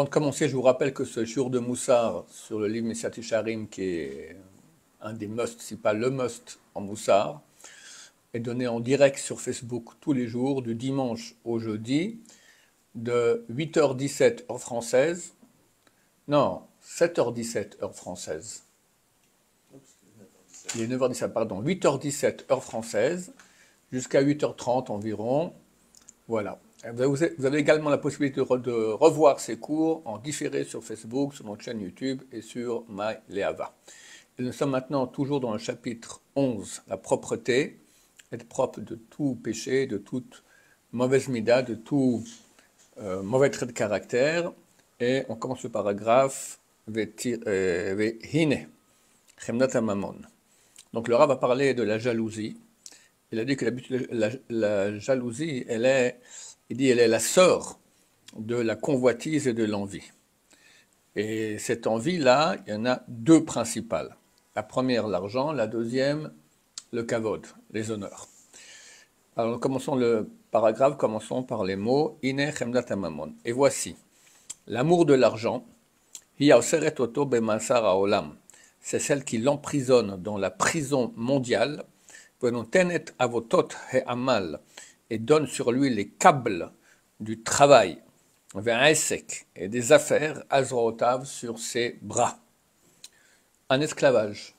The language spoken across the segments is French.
Avant de commencer, je vous rappelle que ce jour de Moussar sur le livre Messiat Yesharim, qui est un des musts, si pas le must en Moussar, est donné en direct sur Facebook tous les jours, du dimanche au jeudi, de 8h17 heure française, non, 7h17 heure française. Il est 9h17, pardon, 8h17 heure française, jusqu'à 8h30 environ. Voilà. Vous avez également la possibilité de revoir ces cours en différé sur Facebook, sur notre chaîne YouTube et sur MyLeava. Et nous sommes maintenant toujours dans le chapitre 11, la propreté, être propre de tout péché, de toute mauvaise mida, de tout mauvais trait de caractère. Et on commence le paragraphe Vehine, Chemnat Mamon. Donc le Rav va parler de la jalousie. Il a dit que la jalousie, elle est la sœur de la convoitise et de l'envie. Et cette envie-là, il y en a deux principales. La première, l'argent, la deuxième, le kavod, les honneurs. Alors commençons le paragraphe, commençons par les mots Ine chemdat hamamon. Et voici, l'amour de l'argent, hiya oseret oto bemansar haolam. C'est celle qui l'emprisonne dans la prison mondiale, venotenet avotot he'amal, et donne sur lui les câbles du travail, et des affaires, azrotav, sur ses bras. Un esclavage.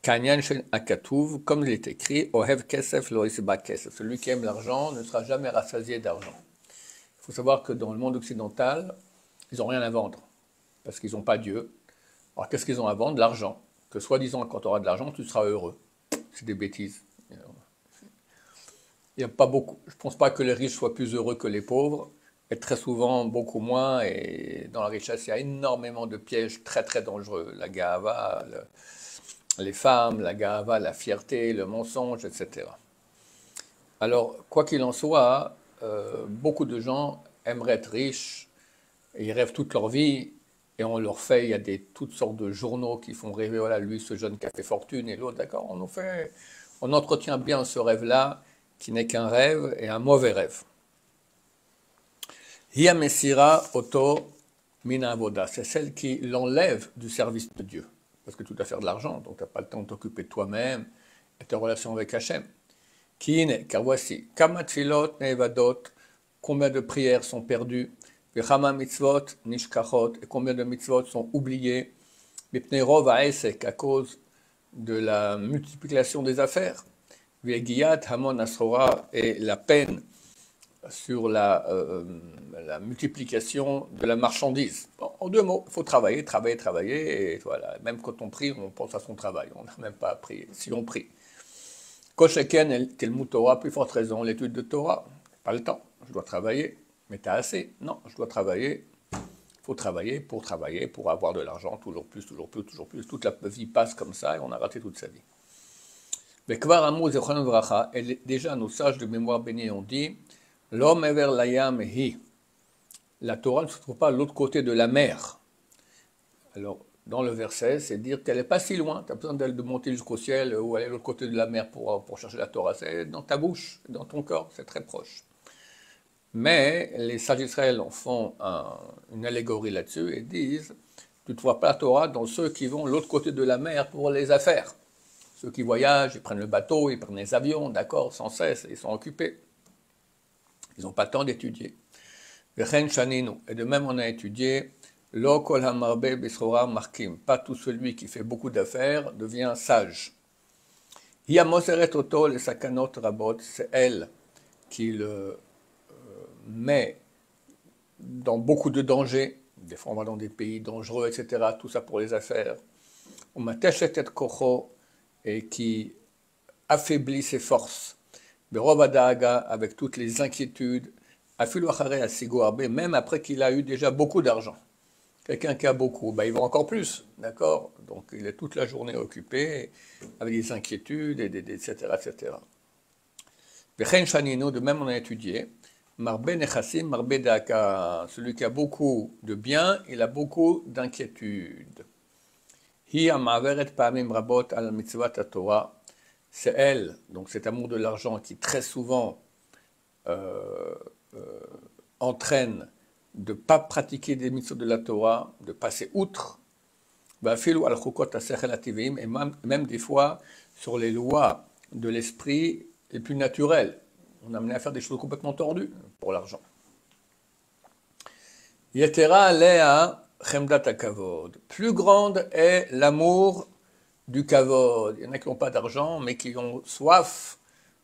Kanyan shen akatuv, comme il est écrit, ohev kesef lo isba kesef. Celui qui aime l'argent ne sera jamais rassasié d'argent. Il faut savoir que dans le monde occidental, ils n'ont rien à vendre, parce qu'ils n'ont pas Dieu. Alors qu'est-ce qu'ils ont à vendre? L'argent. Que soi-disant, quand tu auras de l'argent, tu seras heureux. C'est des bêtises. Il n'y a pas beaucoup. Je ne pense pas que les riches soient plus heureux que les pauvres, et très souvent beaucoup moins. Et dans la richesse, il y a énormément de pièges très très dangereux. La gahava, les femmes, la gahava, la fierté, le mensonge, etc. Alors, quoi qu'il en soit, beaucoup de gens aimeraient être riches, et ils rêvent toute leur vie, et on leur fait, il y a toutes sortes de journaux qui font rêver, voilà, lui, ce jeune qui a fait fortune, et l'autre, d'accord, on entretient bien ce rêve-là, qui n'est qu'un rêve et un mauvais rêve. Hiya Messira Oto Mina Avoda, c'est celle qui l'enlève du service de Dieu. Parce que tu dois faire de l'argent, donc tu n'as pas le temps de t'occuper de toi-même et tes relations avec Hachem. Kiine, car voici, Kamat Filot Neevadot, combien de prières sont perdues, Vechama Mitzvot Nishkachot, et combien de mitzvot sont oubliées, Mipnei Rov Haesek, à cause de la multiplication des affaires. Vegiyat Hamon Asrora, et la peine sur la multiplication de la marchandise. Bon, en deux mots, il faut travailler, travailler, travailler, et voilà. Même quand on prie, on pense à son travail, on n'a même pas à prier, si on prie. Kosheken Telmud Torah, plus forte raison, l'étude de Torah, pas le temps, je dois travailler, mais t'as assez? Non, je dois travailler, il faut travailler, pour avoir de l'argent, toujours plus, toujours plus, toujours plus. Toute la vie passe comme ça, et on a raté toute sa vie. Mais Kvar Amos Zechron Vracha, et déjà nos sages de mémoire bénie ont dit, l'homme est vers l'ayam hi. La Torah ne se trouve pas à l'autre côté de la mer. Alors, dans le verset, c'est dire qu'elle n'est pas si loin. Tu as besoin de monter jusqu'au ciel ou aller de l'autre côté de la mer pour chercher la Torah. C'est dans ta bouche, dans ton corps, c'est très proche. Mais les sages d'Israël en font une allégorie là-dessus et disent, tu ne trouves pas la Torah dans ceux qui vont de l'autre côté de la mer pour les affaires. Ceux qui voyagent, ils prennent le bateau, ils prennent les avions, d'accord, sans cesse, ils sont occupés. Ils n'ont pas le temps d'étudier. Et de même, on a étudié Lo kol hamarbe bisrora markim. Pas tout celui qui fait beaucoup d'affaires devient sage. Hiya moseret oto le sakanot rabot. C'est elle qui le met dans beaucoup de dangers. Des fois, on va dans des pays dangereux, etc. Tout ça pour les affaires. On m'a teshet et kocho, et qui affaiblit ses forces. Berovadaga, avec toutes les inquiétudes. Afilu achare asigo arbe, même après qu'il a eu déjà beaucoup d'argent. Quelqu'un qui a beaucoup, il va encore plus, d'accord? Donc il est toute la journée occupé avec des inquiétudes, etc., etc. Vechen shanino, de même on a étudié, marbe nechassim, marbe daka, celui qui a beaucoup de biens, il a beaucoup d'inquiétudes. Hi amaveret pamim rabot al mitzvat Torah. C'est elle, donc cet amour de l'argent qui très souvent entraîne de ne pas pratiquer des mitzvot de la Torah, de passer outre, et même des fois sur les lois de l'esprit les plus naturelles. On a amené à faire des choses complètement tordues pour l'argent. Yetera lea chemdat hakavod. Plus grande est l'amour du kavod. Il y en a qui n'ont pas d'argent, mais qui ont soif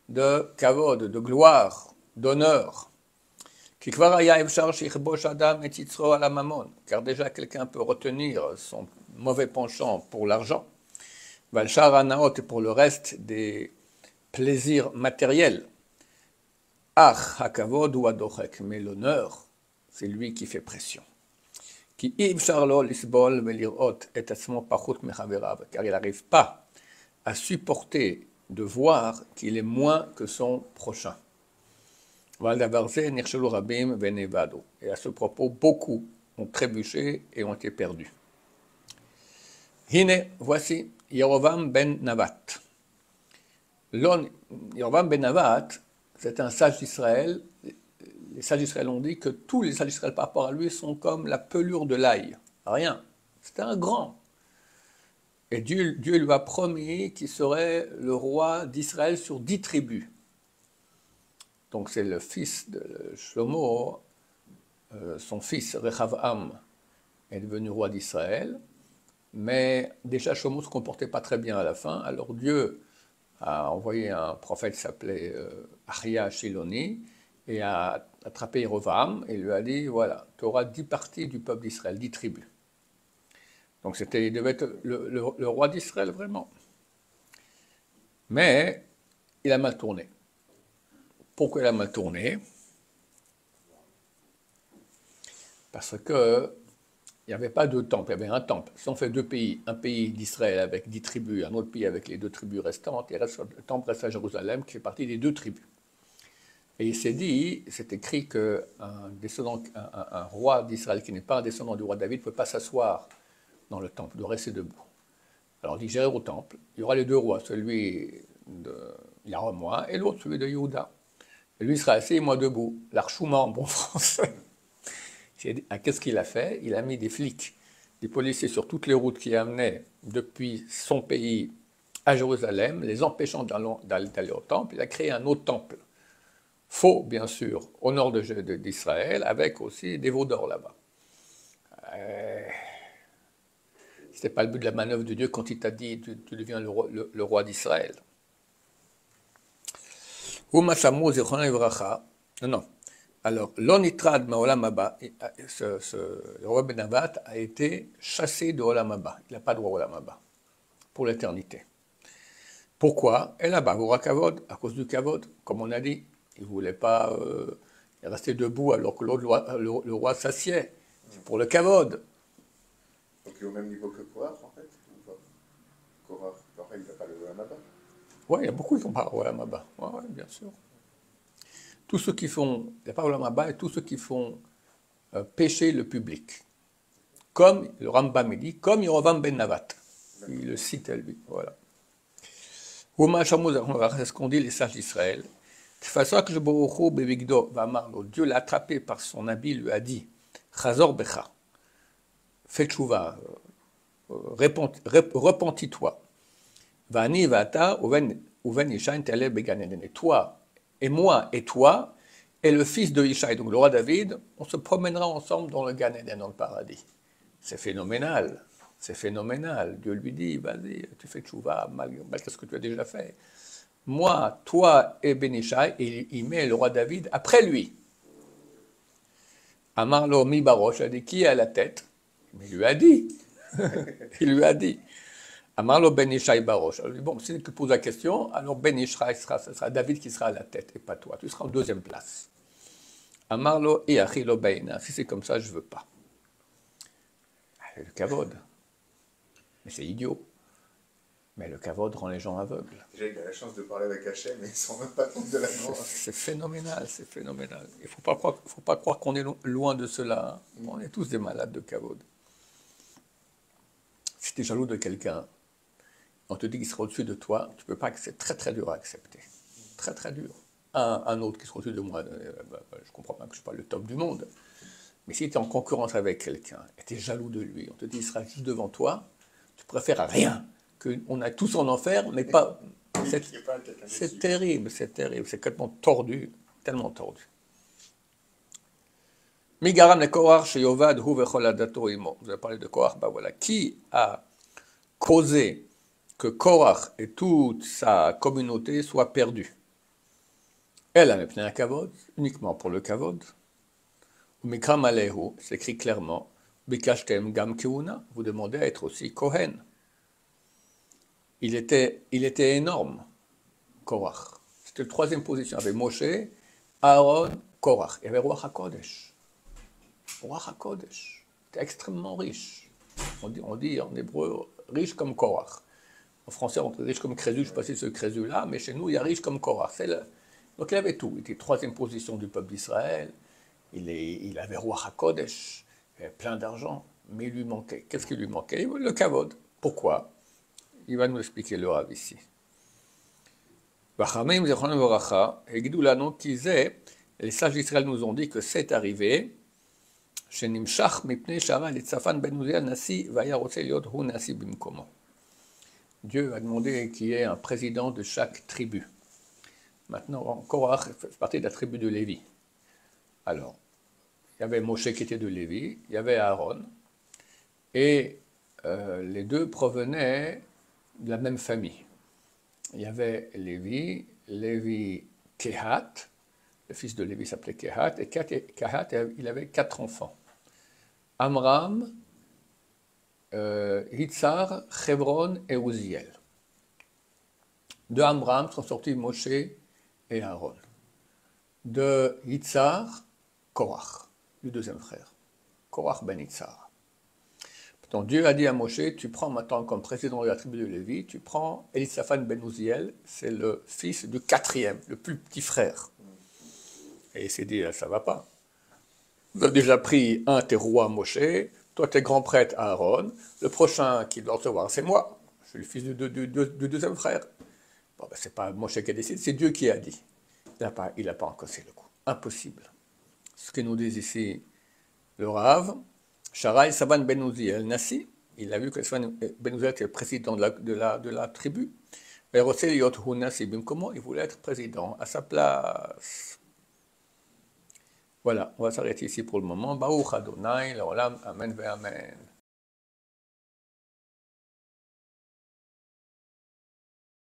de kavod, de gloire, d'honneur. Car déjà quelqu'un peut retenir son mauvais penchant pour l'argent, et pour le reste des plaisirs matériels. Mais l'honneur, c'est lui qui fait pression. Car il n'arrive pas à supporter de voir qu'il est moins que son prochain. Et à ce propos, beaucoup ont trébuché et ont été perdus. Hine, voici Yerovam ben Navat. Yerovam ben Navat, c'est un sage d'Israël. Les sages d'Israël ont dit que tous les sages d'Israël par rapport à lui sont comme la pelure de l'ail. Rien. C'était un grand. Et Dieu lui a promis qu'il serait le roi d'Israël sur 10 tribus. Donc c'est le fils de Shlomo, son fils Rechavam est devenu roi d'Israël, mais déjà Shlomo ne se comportait pas très bien à la fin, alors Dieu a envoyé un prophète qui s'appelait Ahia Shiloni, et a attrapé Yerovam et lui a dit, voilà, tu auras 10 parties du peuple d'Israël, 10 tribus. Donc il devait être le roi d'Israël vraiment. Mais il a mal tourné. Pourquoi il a mal tourné? Parce que il n'y avait pas deux temples, il y avait un temple. Si on fait deux pays, un pays d'Israël avec 10 tribus, un autre pays avec les 2 tribus restantes, le temple reste à Jérusalem qui fait partie des 2 tribus. Et il s'est dit, c'est écrit qu'un roi d'Israël qui n'est pas un descendant du roi David ne peut pas s'asseoir dans le temple, doit rester debout. Alors il dit, j'irai au temple, il y aura les 2 rois, celui de Yaromoa et l'autre, celui de Yehuda. Et lui sera assis et moi debout, l'archouma en bon français. Qu'est-ce qu'il a fait? Il a mis des flics, des policiers sur toutes les routes qui amenaient depuis son pays à Jérusalem, les empêchant d'aller au temple. Il a créé un autre temple, faux bien sûr, au nord d'Israël, avec aussi des veaux d'or là-bas. Ce n'était pas le but de la manœuvre de Dieu quand il t'a dit tu deviens le roi d'Israël. Non. Alors, l'onitrad ma'olam haba, le roi Ben Navat a été chassé de Olam haba. Il n'a pas de droit au Olam haba pour l'éternité. Pourquoi? Et là-bas, vous kavod, à cause du kavod, comme on a dit. Il ne voulait pas rester debout alors que le roi s'assied. C'est pour le kavod. Donc il est au même niveau que Korach, en fait? Korach, il n'a pas le Olam haba? Oui, il y a beaucoup qui n'ont pas le Olam haba. Oui, bien sûr. Tous ceux qui font, il n'y a pas Olam haba, et tous ceux qui font pécher le public. Comme le Rambam dit, comme Yerovam ben Navat. Il le cite à lui. Voilà. C'est ce qu'ont dit les sages d'Israël. Dieu l'a attrapé par son habit, lui a dit, Chazor becha, fais tchouva, repentis-toi. Vani vata uven Yishai tele began Eden. Et toi, et moi, et toi, et le fils de Yishai, donc le roi David, on se promènera ensemble dans le Gan Eden, dans le paradis. C'est phénoménal, c'est phénoménal. Dieu lui dit, vas-y, tu fais tchouva, malgré ce que tu as déjà fait. Moi, toi et Ben Yishai, et il met le roi David après lui. Amarlo mi barosh, a dit, qui est à la tête? Mais il lui a dit. Il lui a dit. Amarlo Ben Yishai barosh. Alors, bon, si tu poses la question, alors Ben Yishai ce sera David qui sera à la tête et pas toi. Tu seras en 2e place. Amarlo et achilo beina. Si c'est comme ça, je ne veux pas. Le kavod. Mais c'est idiot. Mais le kavod rend les gens aveugles. Déjà, il a la chance de parler avec Hachem, mais ils ne sont même pas compte de la grande. C'est phénoménal, c'est phénoménal. Il ne faut pas croire qu'on est loin de cela. On est tous des malades de kavod. Si tu es jaloux de quelqu'un, on te dit qu'il sera au-dessus de toi, tu ne peux pas, c'est très très dur à accepter. Très très dur. Un autre qui sera au-dessus de moi, je ne comprends pas que je ne suis pas le top du monde. Mais si tu es en concurrence avec quelqu'un et tu es jaloux de lui, on te dit il sera juste devant toi, tu préfères à rien, qu'on a tous en enfer, mais pas. C'est terrible, c'est complètement tordu, tellement tordu. Migaram le Korach chez Yovad hu vechol adato imo. Vous avez parlé de Korach, bah voilà. Qui a causé que Korach et toute sa communauté soient perdus? Elle a mépris un kavod, uniquement pour le kavod. Mikram alehu, c'est écrit clairement. Bikashtem gam keuna, vous demandez à être aussi Kohen. Il était énorme, Korach. C'était la troisième position. Il y avait Moshe, Aaron, Korach. Il y avait Ruach HaKodesh. Ruach HaKodesh. C'était extrêmement riche. On dit en hébreu, riche comme Korach. En français, on dit riche comme Crésus. Je ne sais pas si c'est ce Crésus-là, mais chez nous, il y a riche comme Korach. Donc il avait tout. Il était troisième position du peuple d'Israël. Il avait Ruach HaKodesh. Il avait plein d'argent. Mais il lui manquait. Qu'est-ce qui lui manquait? Le kavod. Pourquoi? Il va nous expliquer le Rav ici. Les sages d'Israël nous ont dit que c'est arrivé. Dieu a demandé qu'il y ait un président de chaque tribu. Maintenant, Korach fait partie de la tribu de Lévi. Alors, il y avait Moshe qui était de Lévi, il y avait Aaron, et les deux provenaient de la même famille. Il y avait Lévi Kehat, le fils de Lévi s'appelait Kehat, et Kehat, il avait 4 enfants. Amram, Hitzar, Hebron et Uziel. De Amram sont sortis Moshe et Aaron. De Hitzar, Korach, le deuxième frère. Korach ben Hitzar. Donc Dieu a dit à Moshe, tu prends maintenant comme président de la tribu de Lévi, tu prends Elisaphan ben Uziel, c'est le fils du 4e, le plus petit frère. Et il s'est dit, ça va pas. Vous avez déjà pris un, t'es roi Moshe, toi t'es grand prêtre Aaron, le prochain qui doit recevoir, c'est moi, je suis le fils du deuxième frère. Bon, ben, c'est pas Moshe qui a décidé, c'est Dieu qui a dit. Il n'a pas encaissé le coup. Impossible. Ce que nous dit ici le Rav, Sharai Savan ben Uziel Nassi, il a vu que Savan ben Uziel était le président de la tribu. Comment il voulait être président à sa place. Voilà, on va s'arrêter ici pour le moment. Baruch Adonai, l'olam, amen ve amen.